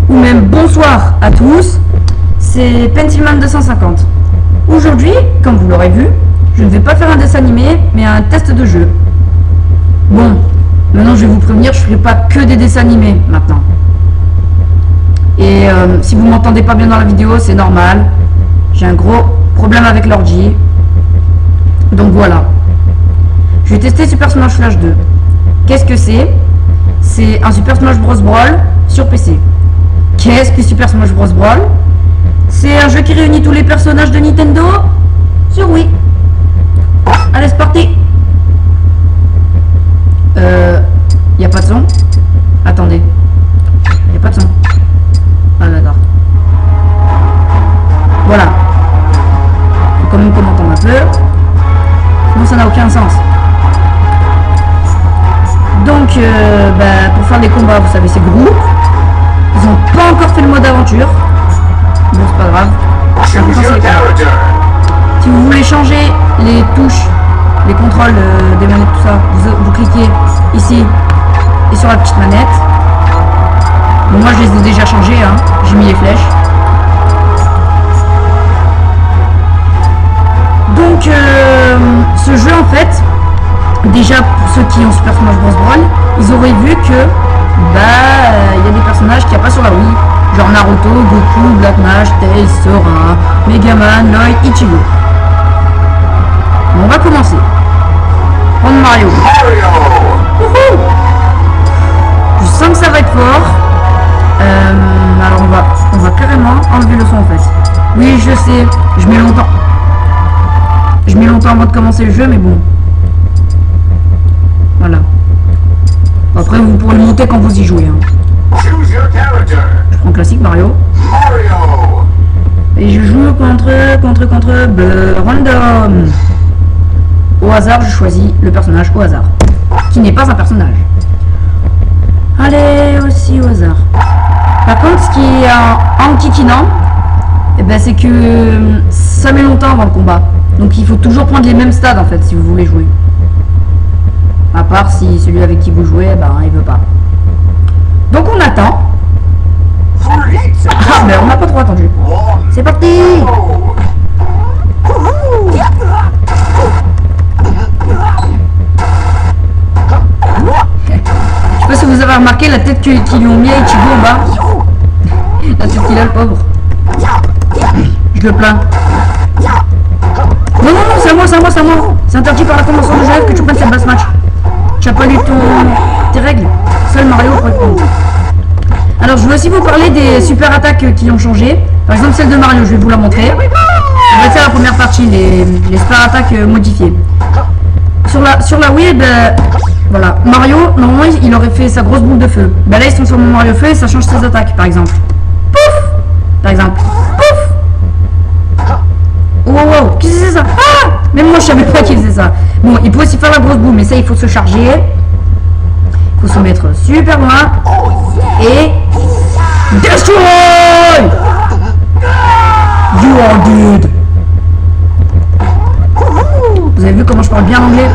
ou même bonsoir à tous, c'est Pentilman 250. Aujourd'hui, comme vous l'aurez vu, je ne vais pas faire un dessin animé, mais un test de jeu. Bon, maintenant je vais vous prévenir, je ne ferai pas que des dessins animés maintenant. Et si vous m'entendez pas bien dans la vidéo, c'est normal. J'ai un gros problème avec l'ordi. Donc voilà. Je vais tester Super Smash Flash 2. Qu'est-ce que c'est? C'est un Super Smash Bros. Brawl sur PC. Qu'est-ce que Super Smash Bros. Brawl? C'est un jeu qui réunit tous les personnages de Nintendo sur Wii. Allez, c'est parti. Y a pas de son? Attendez. Y a pas de son. Ah d'accord. Voilà. Faut quand même qu'on entende un peu. Sinon ça n'a aucun sens. Donc pour faire des combats, vous savez, c'est groupe. Ils n'ont pas encore fait le mode aventure. Bon, c'est pas grave. Si vous voulez changer les touches, les contrôles des manettes, tout ça, vous cliquez ici et sur la petite manette. Bon, moi je les ai déjà changés, hein. J'ai mis les flèches. Donc ce jeu en fait, déjà pour ceux qui ont Super Smash Bros. Brawl, ils auraient vu que il y a des personnages qu'il n'y a pas sur la Wii, genre Naruto, Goku, Black Mash, Tails, Sora, Megaman, Lloyd, Ichigo. Bon, on va commencer. Prendre Mario. Je sens que ça va être fort. Alors on va carrément enlever le son en fait. Oui, je sais, je mets longtemps avant de commencer le jeu, mais bon. Voilà. Après, vous pourrez le monter quand vous y jouez. Hein. Je prends classique Mario. Et je joue contre random. Au hasard, je choisis le personnage au hasard. Qui n'est pas un personnage. Allez, aussi au hasard. Par contre, ce qui est enquiquinant, c'est que ça met longtemps avant le combat. Donc il faut toujours prendre les mêmes stades en fait si vous voulez jouer. À part si celui avec qui vous jouez, il veut pas. Donc on attend. Ah mais on n'a pas trop attendu. C'est parti. Je sais pas si vous avez remarqué la tête qu'ils lui ont mis à Ichigo en bas. La tête qu'il a, le pauvre. Je le plains. Non, c'est à moi. C'est interdit par la convention de Genève que tu prennes cette basse match. Tu n'as pas lu tes règles. Seul Mario peut répondre. Alors, je veux aussi vous parler des super attaques qui ont changé. Par exemple, celle de Mario, je vais vous la montrer. On va faire la première partie, les super attaques modifiées. Sur la Wii, voilà. Mario, normalement, il aurait fait sa grosse boule de feu. Là, il se transforme en Mario Feu et ça change ses attaques, par exemple. Pouf! Par exemple. Pouf! Wow, qu'est-ce que c'est ça? Ah! Même moi je savais pas qu'il faisait ça. Bon, il peut aussi faire la grosse boule, mais ça il faut se charger. Il faut se mettre super loin. Et destroy! You are dead. Vous avez vu comment je parle bien anglais?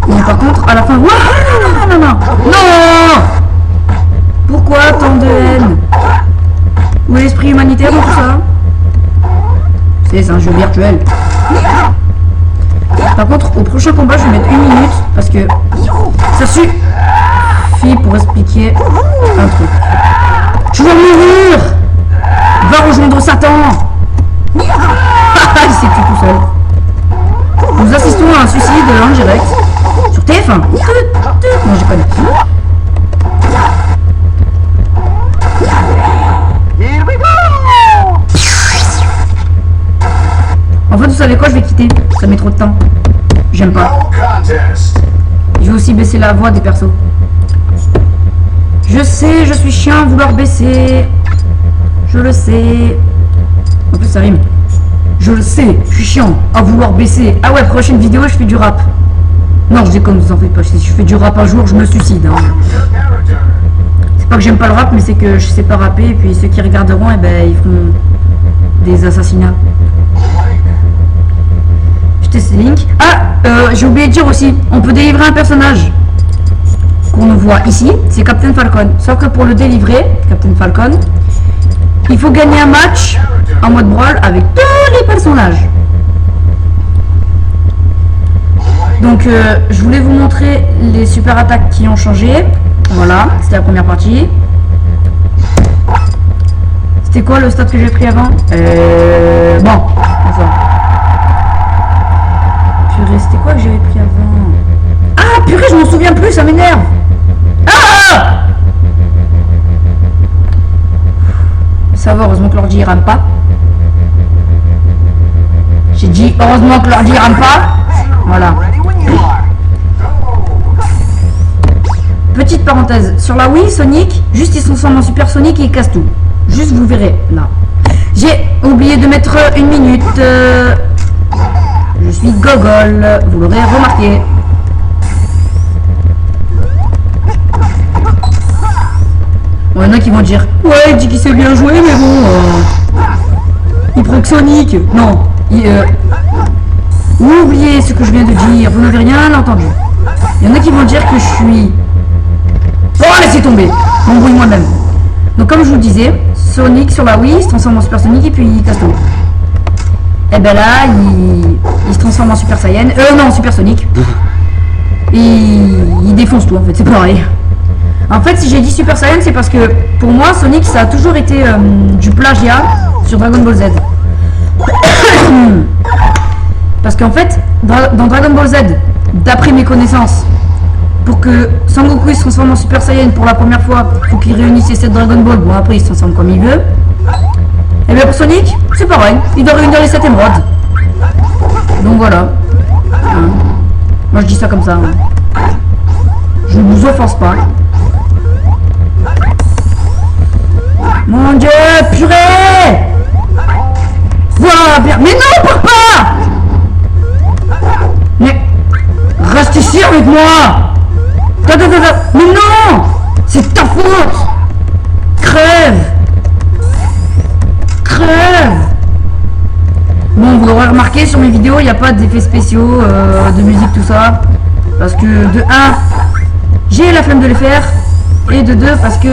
Bon, par contre, à la fin... Non! Pourquoi tant de haine? Où est l'esprit humanitaire dans tout ça? C'est un jeu virtuel. Par contre, au prochain combat, je vais mettre 1 minute parce que ça suffit pour expliquer un truc. Tu vas mourir! Va rejoindre Satan! Il s'est tué tout seul. Nous assistons à un suicide en direct sur TF1. Non, j'ai pas dit. En fait, vous savez quoi, je vais quitter. Ça met trop de temps. J'aime pas. Je vais aussi baisser la voix des persos. Je sais, je suis chiant à vouloir baisser. Je le sais. En plus, ça rime. Je le sais, je suis chiant à vouloir baisser. Ah ouais, prochaine vidéo, je fais du rap. Non, je déconne, vous en faites pas. Si je fais du rap un jour, je me suicide. Hein. C'est pas que j'aime pas le rap, mais c'est que je sais pas rapper. Et puis ceux qui regarderont, ils feront des assassinats. Je teste Link. Ah, j'ai oublié de dire aussi, on peut délivrer un personnage. qu'on voit ici, c'est Captain Falcon. Sauf que pour le délivrer, Captain Falcon, il faut gagner un match en mode brawl avec tous les personnages. Donc je voulais vous montrer les super attaques qui ont changé. Voilà, c'était la première partie. C'était quoi le stade que j'ai pris avant? Bon, enfin. Purée, c'était quoi que j'avais pris avant? Ah, purée, je m'en souviens plus, ça m'énerve. Ah! Ça va, heureusement que l'ordi rame pas. J'ai dit heureusement que l'ordi rame pas. Voilà. Petite parenthèse, sur la Wii, Sonic, juste ils sont transforme en Super Sonic et ils cassent tout. Juste vous verrez, là. J'ai oublié de mettre 1 minute. Je suis gogol, vous l'aurez remarqué. Bon, il y en a qui vont dire, ouais, il dit qu'il sait bien jouer, mais bon, il prend que Sonic. Non, oubliez ce que je viens de dire, vous n'avez rien entendu. Il y en a qui vont dire que je suis... Oh, laissez tomber, m'embrouille moi-même. Donc comme je vous le disais, Sonic sur la Wii, il se transforme en Super Sonic et puis il casse tout. Et ben là, il se transforme en Super Saiyan. Non, Super Sonic. Et il défonce tout en fait, c'est pareil. En fait, si j'ai dit Super Saiyan, c'est parce que pour moi, Sonic, ça a toujours été du plagiat sur Dragon Ball Z. Parce qu'en fait, dans Dragon Ball Z, d'après mes connaissances, pour que Sangoku se transforme en Super Saiyan pour la première fois, il faut qu'il réunisse les 7 Dragon Ball. Bon, après, il se transforme comme il veut. Et bien pour Sonic, c'est pareil. Il doit réunir les 7 émeraudes. Donc voilà. Hein. Moi, je dis ça comme ça. Hein. Je ne vous offense pas. Mon Dieu, purée! Voilà, bien. Mais non, pars pas! Mais reste ici avec moi! Mais non! C'est ta faute! Crève! Crève! Bon, vous l'aurez remarqué sur mes vidéos, il n'y a pas d'effets spéciaux, de musique, tout ça. Parce que de 1, j'ai la flemme de les faire. Et de 2, parce que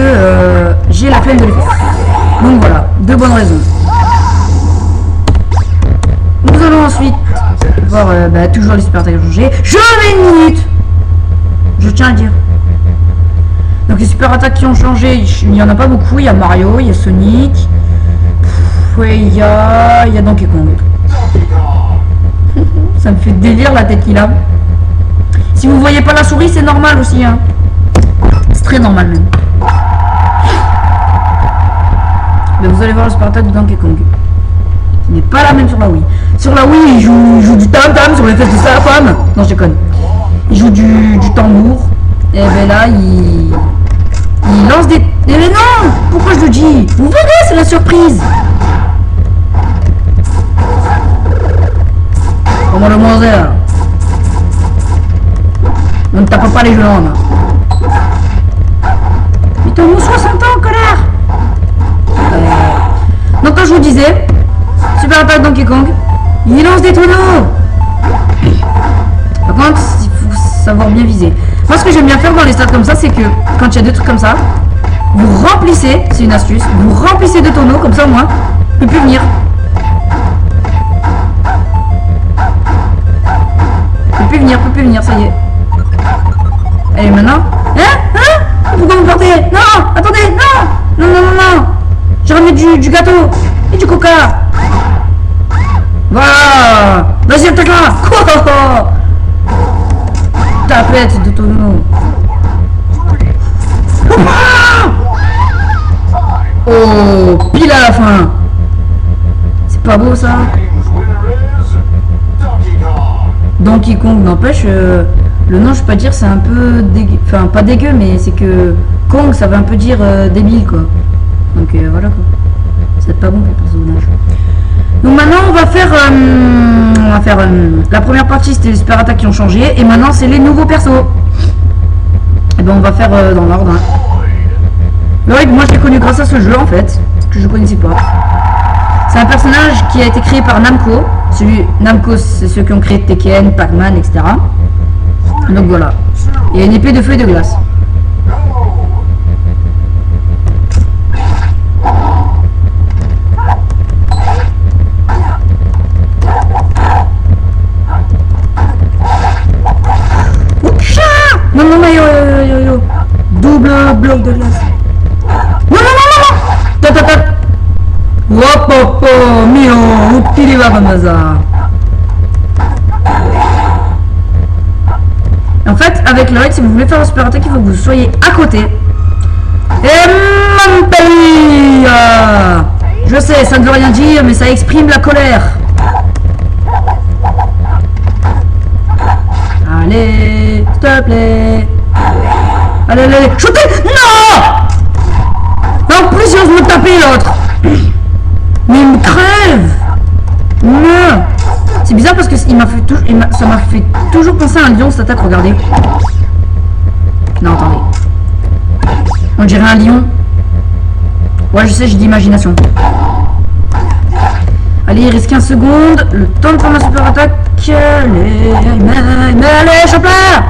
j'ai la flemme de les faire. Donc voilà, 2 bonnes raisons. Nous allons ensuite voir toujours les super attaques changées. Je mets 1 minute! Je tiens à dire. Donc les super attaques qui ont changé, il n'y en a pas beaucoup. Il y a Mario, il y a Sonic. Ouais, il y a Donkey Kong. Ça me fait délire la tête qu'il a. Si vous voyez pas la souris, c'est normal aussi. Hein. C'est très normal même. Mais vous allez voir le super attaque de Donkey Kong. Ce n'est pas la même sur la Wii. Sur la Wii, il joue du tam-tam sur les fesses de sa femme. Non, je déconne. Il joue du tambour. Et ben là, il lance des... Mais non! Pourquoi je le dis? Vous verrez, c'est la surprise. Comment le manger? On ne tape pas les jambes. Mais t'as 60 ans, connard! Donc comme je vous disais, super attaque Donkey Kong, il lance des tonneaux. Par contre, il faut savoir bien viser. Moi, ce que j'aime bien faire dans les stades comme ça, c'est que quand il y a des trucs comme ça, vous remplissez, c'est une astuce, vous remplissez de tonneaux, comme ça, moi, je peux plus venir. Je peux plus venir, ça y est. Allez, maintenant. Pourquoi vous portez? Non, attendez, non. Non. J'ai ramené du gâteau et du coca. Voilà. Vas-y, attaque-la. Tapette de tonneau. Oh, pile à la fin. C'est pas beau ça. Donkey Kong, n'empêche, le nom je peux pas dire, c'est un peu dégueu, enfin pas dégueu, mais c'est que Kong ça veut un peu dire débile quoi. Donc voilà quoi. C'est pas bon pour le personnage. Donc maintenant on va faire la première partie, c'était les super attaques qui ont changé, et maintenant c'est les nouveaux persos. Et ben on va faire dans l'ordre. Hein. Lloyd, moi je l'ai connu grâce à ce jeu en fait, que je connaissais pas. C'est un personnage qui a été créé par Namco. Namco, c'est ceux qui ont créé Tekken, Pac-Man, etc. Donc voilà. Il y a une épée de feu et de glace. bloc de glace. Non, non, non, non, non. Top, top, top. Hop, hop, hop, mio, utili va comme ça. En fait, avec le raid, si vous voulez faire un super attaque, il faut que vous soyez à côté. Et mon pays, je sais, ça ne veut rien dire, mais ça exprime la colère. Allez, s'il te plaît. Allez, allez, allez. Shootez. Non. En plus, il ose me taper l'autre. Mais il me crève. Non. C'est bizarre parce que ça m'a fait toujours penser à un lion cette attaque, regardez. Non, attendez. On dirait un lion. Ouais, je sais, j'ai d'imagination. Allez, il reste 15 secondes. Le temps de faire ma super attaque. Allez, chope-la.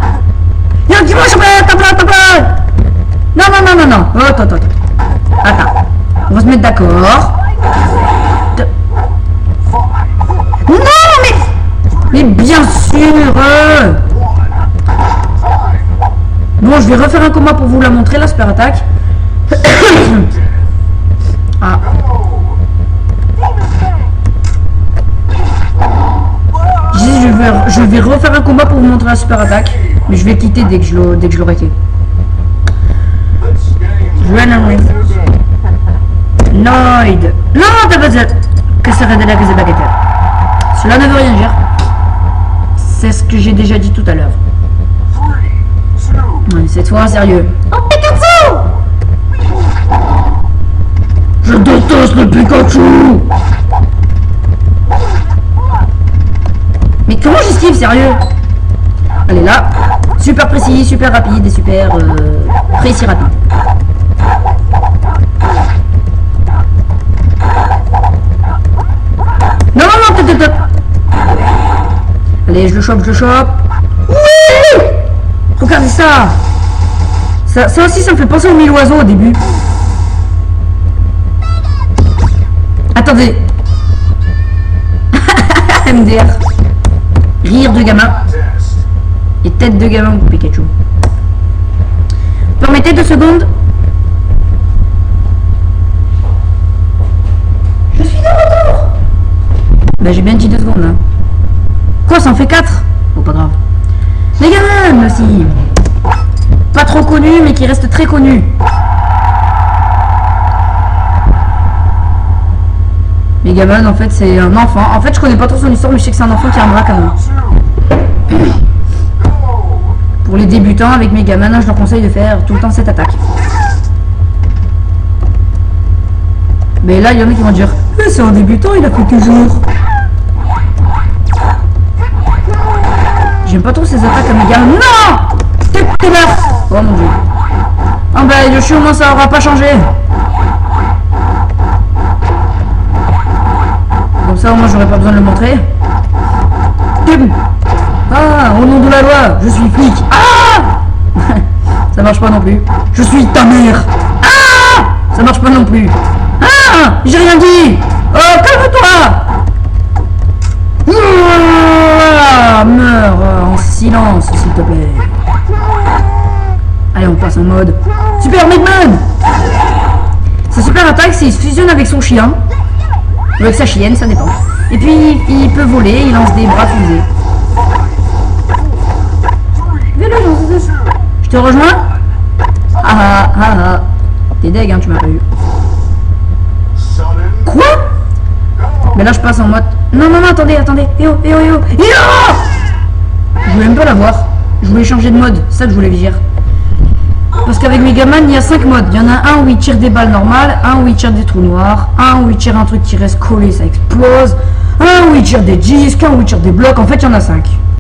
Il y a un petit peu, chope-la, tape-la. Non, non, non, non, non. Oh, attends. Attends. On va se mettre d'accord. Non, mais bien sûr. Bon, je vais refaire un combat pour vous la montrer, la super attaque. Ah. Je vais refaire un combat pour vous montrer la super attaque, mais je vais quitter dès que je l'aurai été. Noid. Non, t'as pas de que ça de la que c'est baguette. Cela ne veut rien dire. C'est ce que j'ai déjà dit tout à l'heure. Cette fois, sérieux. Oh, Pikachu! Je déteste le Pikachu! Mais comment j'esquive, sérieux? Allez là, super précis, super rapide et super précis rapide. Non, non, non, top. Allez, je le chope. Oui! Regardez ça. Ça aussi, ça me fait penser aux 1000 oiseaux au début. Attendez. MDR. Rire de gamin. Et tête de gamin pour Pikachu. Permettez 2 secondes. Je suis de retour. Bah j'ai bien dit 2 secondes. Hein. Quoi, ça en fait 4? Oh, pas grave. Megaman aussi. Pas trop connu, mais qui reste très connu. Megaman, en fait, c'est un enfant. En fait, je connais pas trop son histoire, mais je sais que c'est un enfant qui a un bras canon. Pour les débutants avec Megaman, je leur conseille de faire tout le temps cette attaque. Mais là, il y en a qui vont dire c'est un débutant, il a fait toujours. J'aime pas trop ces attaques à Megaman. Non! T'es là! Oh mon dieu. Ah bah, Yoshi, au moins, ça aura pas changé. Comme ça, au moins, j'aurais pas besoin de le montrer. Ah, au nom de la loi, je suis flic. Ah! Ça marche pas non plus. Je suis ta mère. Ah! Ça marche pas non plus. Ah! J'ai rien dit. Oh, calme-toi. Meurs en silence, s'il te plaît. Allez, on passe en mode Super Megaman. Sa super attaque, c'est qu'il se fusionne avec son chien. Ou avec sa chienne, ça dépend. Et puis, il peut voler, il lance des bras fusés. Je te rejoins? Ah. T'es deg, hein, tu m'as pas eu. Quoi? Mais là, je passe en mode... Non, attendez. Eh oh. Je voulais même pas la voir. Je voulais changer de mode, c'est ça que je voulais dire. Parce qu'avec Megaman, il y a 5 modes. Il y en a un où il tire des balles normales, un où il tire des trous noirs, un où il tire un truc qui reste collé, ça explose, un où il tire des disques, un où il tire des blocs. En fait, il y en a 5.